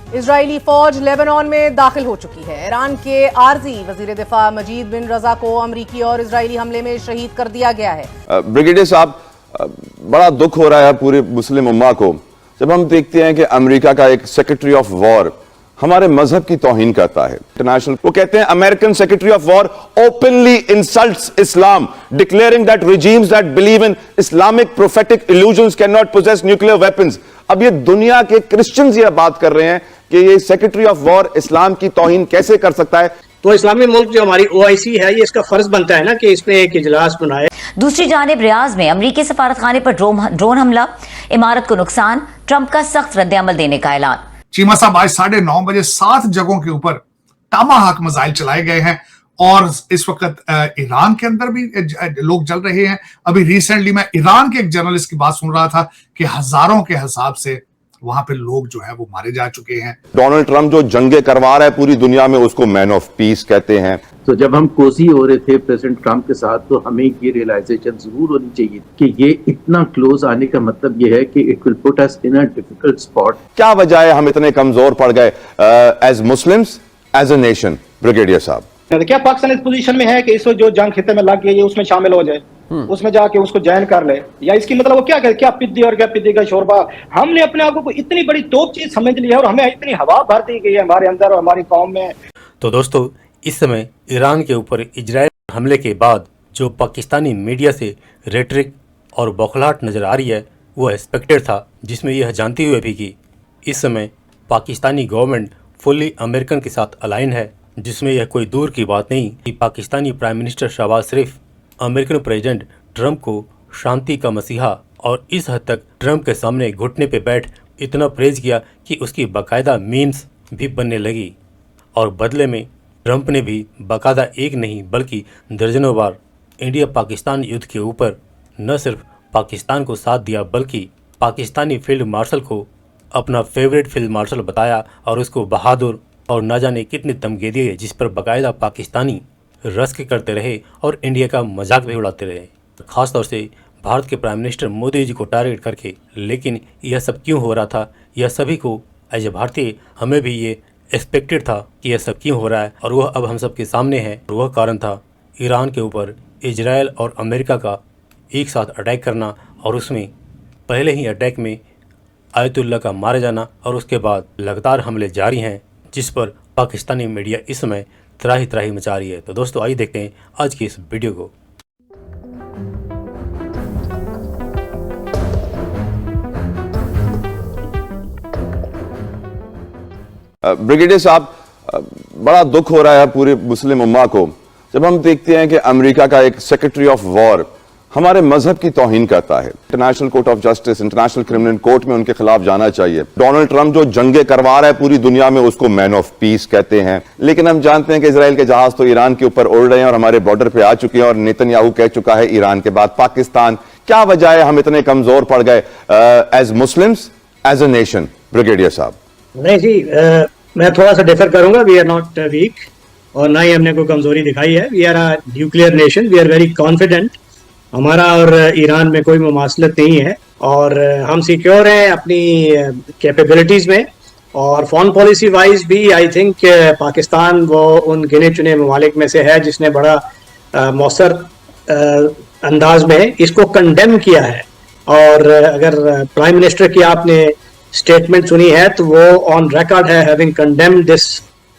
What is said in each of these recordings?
Israeli फौज Lebanon में दाखिल हो चुकी है। ईरान के आर्जी वजीर दिफा मजीद बिन रजा को अमरीकी और इजरायली हमले में शहीद कर दिया गया है। ब्रिगेडियर साहब, बड़ा दुख हो रहा है पूरी मुस्लिम उम्मा को जब हम देखते हैं कि अमेरिका का एक सेक्रेटरी ऑफ वॉर हमारे मजहब की तौहीन करता है। इंटरनेशनल वो कहते हैं American secretary of war openly insults Islam, declaring that regimes that believe in Islamic prophetic illusions cannot possess nuclear weapons। अब ये दुनिया के क्रिश्चियंस ये बात कर रहे हैं कि ये सेक्रेटरी ऑफ वॉर इस्लाम की तौहीन कैसे कर सकता है। तो इस्लामी मुल्क जो हमारी OIC है, ये इसका फर्ज बनता है ना कि इसमें एक इजलास बनाए। दूसरी जानिब रियाज में अमरीकी सफारतखाने पर ड्रोन हमला, इमारत को नुकसान, ट्रंप का सख्त रद्द-ए-अमल देने का ऐलान। चीमा साहब, आज 9:30 बजे 7 जगहों के ऊपर तामाहाक मिसाइल चलाए गए हैं और इस वक्त ईरान के अंदर भी लोग जल रहे हैं। अभी रिसेंटली मैं ईरान के एक जर्नलिस्ट की बात सुन रहा था कि हजारों के हिसाब से वहां पे लोग जो है वो मारे जा चुके हैं। डोनाल्ड ट्रंप जो जंगे करवा रहा है पूरी दुनिया में उसको मैन ऑफ पीस कहते हैं। तो जब हम कोसी हो रहे थे प्रेसिडेंट ट्रंप के साथ, तो हमें ये रियलाइजेशन जरूर होनी चाहिए कि ये इतना क्लोज आने का मतलब ये है कि it will put us in a difficult spot. क्या वजह है हम इतने कमजोर पड़ गए as Muslims, as a nation? Brigadier साहब, क्या पाकिस्तान इस पोजीशन में है कि इस जो जंग खिते में लग गई है उसमें शामिल हो जाए, उसमें जाके उसको ज्वाइन कर ले? या इसकी मतलब वो क्या करे, क्या पिद्दी और क्या पिद्दी का शोरबा? हमने अपने आप को इतनी बड़ी टॉप चीज समझ ली है और हमें इतनी हवा भर दी गई है हमारे अंदर और हमारी कौम में। तो दोस्तों, इस समय ईरान के ऊपर इजराइल हमले के बाद जो पाकिस्तानी मीडिया से रेटरिक और बौखलाहट नजर आ रही है वो एक्सपेक्टेड था, जिसमें यह जानते हुए भी कि इस समय पाकिस्तानी गवर्नमेंट फुल्ली अमेरिकन के साथ अलाइन है, जिसमें यह कोई दूर की बात नहीं कि पाकिस्तानी प्राइम मिनिस्टर शहबाज शरीफ अमेरिकन प्रेसिडेंट ट्रंप को शांति का मसीहा और इस हद तक ट्रंप के सामने घुटने पे बैठ इतना प्रेज किया कि उसकी बाकायदा मीम्स भी बनने लगी। और बदले में ट्रंप ने भी बाकायदा एक नहीं बल्कि दर्जनों बार इंडिया पाकिस्तान युद्ध के ऊपर न सिर्फ पाकिस्तान को साथ दिया बल्कि पाकिस्तानी फील्ड मार्शल को अपना फेवरेट फील्ड मार्शल बताया और उसको बहादुर और न जाने कितनी तमगे दिए, जिस पर बाकायदा पाकिस्तानी रस्क करते रहे और इंडिया का मजाक भी उड़ाते रहे, खासतौर से भारत के प्राइम मिनिस्टर मोदी जी को टारगेट करके। लेकिन यह सब क्यों हो रहा था, यह सभी को एज ए भारतीय हमें भी ये एक्सपेक्टेड था कि यह सब क्यों हो रहा है, और वह अब हम सब के सामने है। वह कारण था ईरान के ऊपर इजराइल और अमेरिका का एक साथ अटैक करना और उसमें पहले ही अटैक में आयतुल्ला का मारे जाना और उसके बाद लगातार हमले जारी हैं, जिस पर पाकिस्तानी मीडिया इस समय त्राही त्राही मचा रही है। तो दोस्तों, आइए देखते हैं आज की इस वीडियो को। ब्रिगेडियर साहब, बड़ा दुख हो रहा है पूरी मुस्लिम उम्मा को जब हम देखते हैं कि अमेरिका का एक सेक्रेटरी ऑफ वॉर हमारे मजहब की तौहीन करता है। International court of justice, international criminal court में उनके खिलाफ जाना चाहिए। डोनाल्ड ट्रंप जो जंगे करवा रहा है पूरी दुनिया में उसको मैन ऑफ पीस कहते हैं। लेकिन हम जानते हैं कि इजराइल के जहाज तो ईरान के ऊपर उड़ रहे हैं और हमारे बॉर्डर पे आ चुके हैं और नेतन्याहू कह चुका है ईरान के बाद पाकिस्तान। क्या वजह है हम इतने कमजोर पड़ गए as Muslims, as a nation? Brigadier साहब। नहीं जी, मैं थोड़ा सा डिफर करूंगा। वी आर नॉट वीक और ना ही हमने कोई कमजोरी दिखाई है। We are a nuclear nation, we are very confident. हमारा और ईरान में कोई मुमासलत नहीं है और हम सिक्योर हैं अपनी कैपेबिलिटीज़ में। और फॉरेन पॉलिसी वाइज भी आई थिंक पाकिस्तान वो उन गिने चुने ममालिक में से है जिसने बड़ा मौसर अंदाज में इसको कंडेम किया है। और अगर प्राइम मिनिस्टर की आपने स्टेटमेंट सुनी है तो वो ऑन रिकॉर्ड है having condemned this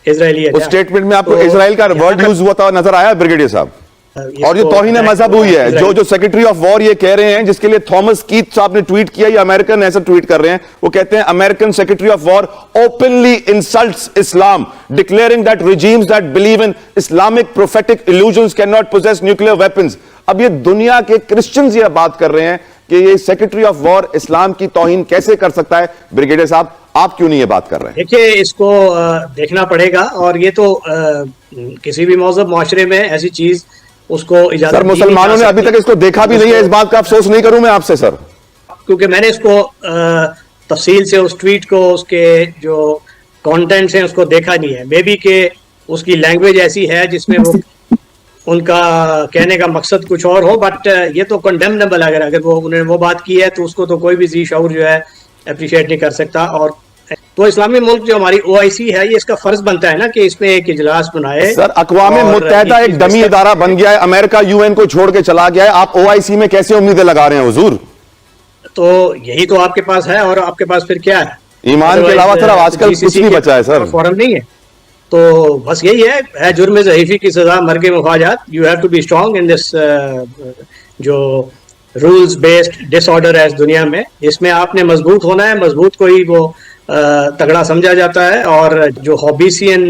Israeli attack. उस स्टेटमेट में आपको इजराइल का वर्ड यूज हुआ था नजर आया ब्रिगेडियर साहब? और ये तौहीन मजहब हुई है जो सेक्रेटरी ऑफ वॉर ये कह रहे हैं, जिसके लिए थॉमस कीथ साहब ने ट्वीट किया, ये अमेरिकन ऐसा ट्वीट कर रहे हैं। वो कहते हैं American secretary of war openly insults Islam, declaring that regimes that believe in Islamic prophetic illusions cannot possess nuclear weapons। अब ये दुनिया के क्रिश्चियंस ये बात कर रहे हैं कि ये सेक्रेटरी ऑफ वॉर इस्लाम की तौहीन कैसे कर सकता है। ब्रिगेडियर साहब, आप क्यों नहीं ये बात कर रहे हैं? देखिए, इसको देखना पड़ेगा और ये तो किसी भी मौजूद माशरे में ऐसी चीज उसको इजाजत। सर, मुसलमानों ने अभी तक इसको देखा भी नहीं है। इस बात का अफसोस नहीं करूं मैं आपसे सर, क्योंकि मैंने इसको तफसील से उस ट्वीट को, उसके जो कंटेंट्स हैं उसको देखा नहीं है। मे बी के उसकी लैंग्वेज ऐसी है जिसमें वो उनका कहने का मकसद कुछ और हो, बट ये तो कंडेमनेबल अगर वो उन्होंने वो बात की है तो उसको तो कोई भी जी शऊर जो है अप्रिशिएट नहीं कर सकता। और तो इस्लामी मुल्क जो हमारी OIC है, ये इसका फर्ज बनता है ना कि इसमें एक इजलास बनाए। सर, अक़वाम मुत्तहिदा एक डमी इदारा बन गया है, अमेरिका UN को छोड़ के चला गया है, आप OIC में कैसे उम्मीदें लगा रहे हैं हुजूर? तो यही तो आपके पास है, और आपके पास फिर क्या है? ईमान के अलावा सर आजकल कुछ नहीं बचा है सर। फॉरम नहीं है, तो बस यही है जुर्म ज़हीफ़ी की सजा मर्ग मुफाजात। You have to be strong in this जो रूल्स बेस्ड डिसऑर्डर है इस दुनिया में, इसमें आपने मजबूत होना है। मजबूत को ही वो तगड़ा समझा जाता है, और जो हॉबीसियन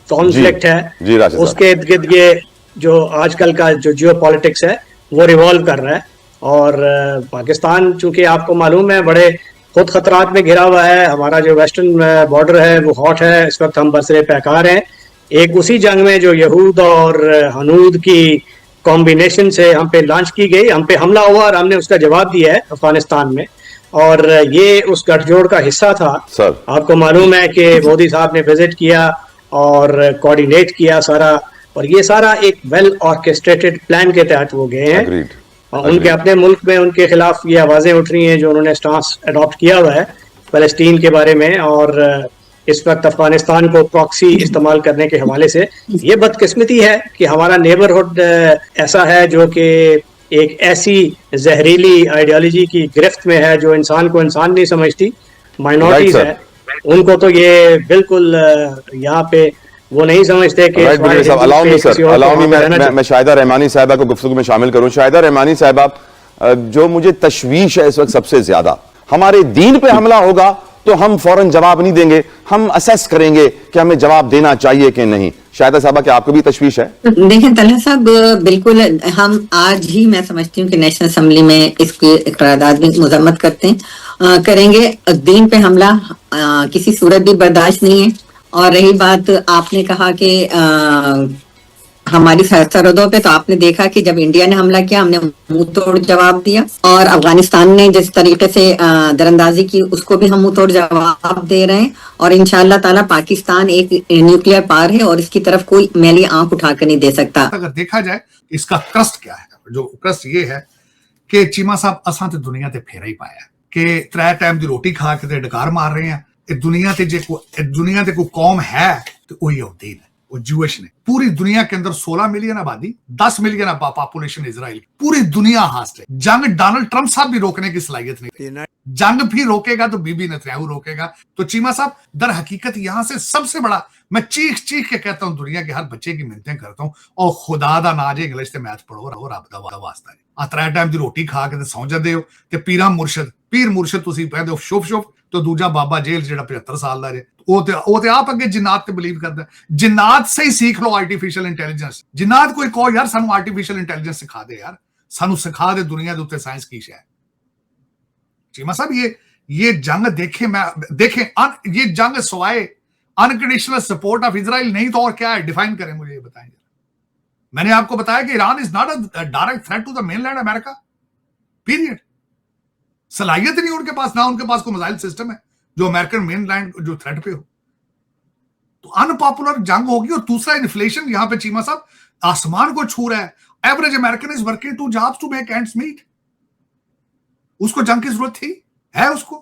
कॉन्फ्लिक्ट है उसके इर्द गिर्द ये जो आजकल का जो जियो पॉलिटिक्स है वो रिवॉल्व कर रहा है। और पाकिस्तान चूंकि आपको मालूम है बड़े खुद खतरात में घिरा हुआ है, हमारा जो वेस्टर्न बॉर्डर है वो हॉट है, इस वक्त हम बसरे पैकार हैं। एक उसी जंग में जो यहूद और हनूद की कॉम्बिनेशन से हम पे लॉन्च की गई, हम पे हमला हुआ और हमने उसका जवाब दिया है अफगानिस्तान में, और ये उस गठजोड़ का हिस्सा था सर। आपको मालूम है कि मोदी साहब ने विजिट किया और कोऑर्डिनेट किया सारा, और ये सारा एक वेल ऑर्केस्ट्रेटेड प्लान के तहत वो गए हैं। उनके अपने मुल्क में उनके खिलाफ ये आवाजें उठ रही हैं जो उन्होंने स्टांस अडॉप्ट किया हुआ है फलस्तीन के बारे में, और इस वक्त अफगानिस्तान को प्रॉक्सी इस्तेमाल करने के हवाले से। ये बदकिस्मती है कि हमारा नेबरहुड ऐसा है जो कि एक ऐसी जहरीली आइडियोलॉजी की गिरफ्त में है जो इंसान को इंसान नहीं समझती। माइनॉरिटीज है, उनको तो ये बिल्कुल यहाँ पे वो नहीं समझते कि मैं शाहिदा रहमानी साहिबा को गुफ्तगू में शामिल करूं। शाहिदा रहमानी साहिबा, जो मुझे तशवीश है इस वक्त सबसे ज्यादा, हमारे दीन पे हमला होगा तो हम फौरन जवाब नहीं देंगे, हम असेस करेंगे कि हमें जवाब देना चाहिए कि नहीं। शाहिदा साहबा, क्या आपको भी तशवीश है? देखें तलहा साहब, बिल्कुल हम आज ही मैं समझती हूँ कि नेशनल असेंबली में इसकी करारदाद भी मजम्मत करते हैं करेंगे। दीन पे हमला किसी सूरत भी बर्दाश्त नहीं है। और रही बात आपने कहा कि हमारी सरहदों पे, तो आपने देखा कि जब इंडिया ने हमला किया हमने मुंह तोड़ जवाब दिया, और अफगानिस्तान ने जिस तरीके से दरअंदाजी की उसको भी हम मुंह तोड़ जवाब दे रहे हैं। और इंशाअल्लाह ताला पाकिस्तान एक न्यूक्लियर पावर है और इसकी तरफ कोई मैली आंख उठाकर नहीं दे सकता। अगर देखा जाए इसका क्रस्ट क्या है, जो क्रस्ट ये है कि चीमा साहब असां ते दुनिया ते फेरा ही पाया कि 3 टाइम दी रोटी खा के ते डकार मार रहे हैं। दुनिया ते कोई कौम है तो वही यहूदी है, वो ज्यूइश ने। पूरी दुनिया के अंदर 16 मिलियन आबादी, 10 मिलियन पॉपुलेशन इजराइल, पूरी दुनिया हाथ है। जंग डोनाल्ड ट्रंप साहब भी रोकने की सलाहियत नहीं, जंग भी रोकेगा तो बीबी नेतन्याहू रोकेगा। तो चीमा साहब, दर हकीकत यहां से सबसे बड़ा, मैं चीख चीख के कहता हूं, दुनिया के हर बच्चे की मिन्नतें करता हूं, और खुदा दा ना जे इंग्लिश ते मैथ पढ़ो, रहो रब दा वास्ता है। आ 3 टाइम दी रोटी खा के ते सौ जांदे हो, ते पीर मुर्शद तुसी कहंदे हो शुभ शुभ, तो दूजा बाबा जेल जेड़ा 75 साल दा जे, ਉਹ ਤੇ ਆਪ ਅੱਗੇ ਜਿन्नात ਤੇ ਬਿਲੀਵ ਕਰਦਾ। जिन्नात से ही सीख लो आर्टिफिशियल इंटेलिजेंस। जिन्नात कोई कहो यार सानू आर्टिफिशियल इंटेलिजेंस सिखा दे, यार सानू सिखा दे दुनिया के उत्ते साइंस की शय। चीमा साहब, ये जंग ये जंग सवाए अनकंडीशनल सपोर्ट ऑफ इजराइल नहीं तो और क्या है? डिफाइन करें, मुझे ये बताएं। मैंने आपको बताया कि Iran is not a direct threat to the mainland America, period. सलाहियत नहीं उनके पास, ना उनके पास कोई मिसाइल सिस्टम है जो अमेरिकन मेनलैंड जो थ्रेट पे हो। तो अनपॉपुलर जंग होगी। और दूसरा, इन्फ्लेशन यहां पे चीमा साहब आसमान को छू रहा है। Average American is working 2 jobs to make ends meet. उसको जंग की जरूरत थी, है उसको?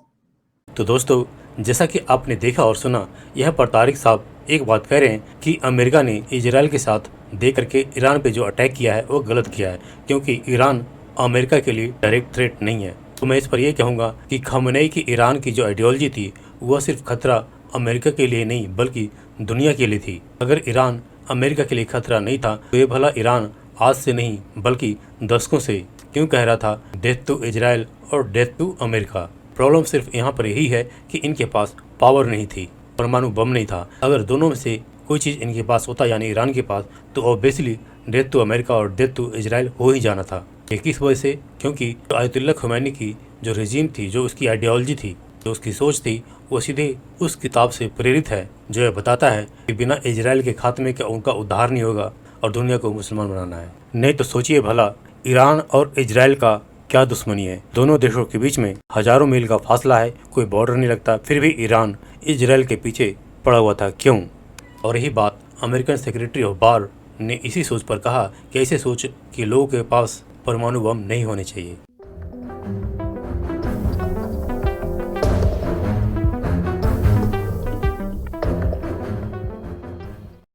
तो दोस्तों, जैसा कि आपने देखा और सुना, यह पर तारिक साहब एक बात कह रहे हैं कि अमेरिका ने इजराइल के साथ दे करके ईरान पे जो अटैक किया है वो गलत किया है, क्योंकि ईरान अमेरिका के लिए डायरेक्ट थ्रेट नहीं है। तो मैं इस पर यह कहूँगा कि खमेनी की ईरान की जो आइडियोलॉजी थी वह सिर्फ खतरा अमेरिका के लिए नहीं बल्कि दुनिया के लिए थी। अगर ईरान अमेरिका के लिए खतरा नहीं था तो ये भला ईरान आज से नहीं बल्कि दशकों से क्यों कह रहा था डेथ टू इजराइल और डेथ टू अमेरिका। प्रॉब्लम सिर्फ यहाँ पर यही है कि इनके पास पावर नहीं थी, परमाणु बम नहीं था। अगर दोनों में से कोई चीज़ इनके पास होता यानी ईरान के पास, तो ऑब्वियसली डेथ टू अमेरिका और डेथ टू इजराइल हो ही जाना था। ये किस वजह से? क्योंकि आयतुल्लाह खमैनी की जो रजीम थी, जो उसकी आइडियोलॉजी थी, जो उसकी सोच थी, वो सीधे उस किताब से प्रेरित है जो यह बताता है कि बिना इजराइल के खात्मे के उनका उद्धार नहीं होगा और दुनिया को मुसलमान बनाना है। नहीं तो सोचिए भला ईरान और इजराइल का क्या दुश्मनी है। दोनों देशों के बीच में हजारों मील का फासला है, कोई बॉर्डर नहीं लगता, फिर भी ईरान इजराइल के पीछे पड़ा हुआ था। क्यों? और यही बात अमेरिकन सेक्रेटरी ऑफ वार ने इसी सोच पर कहा कि ऐसे सोच कि लोगों के पास परमाणु बम नहीं होने चाहिए।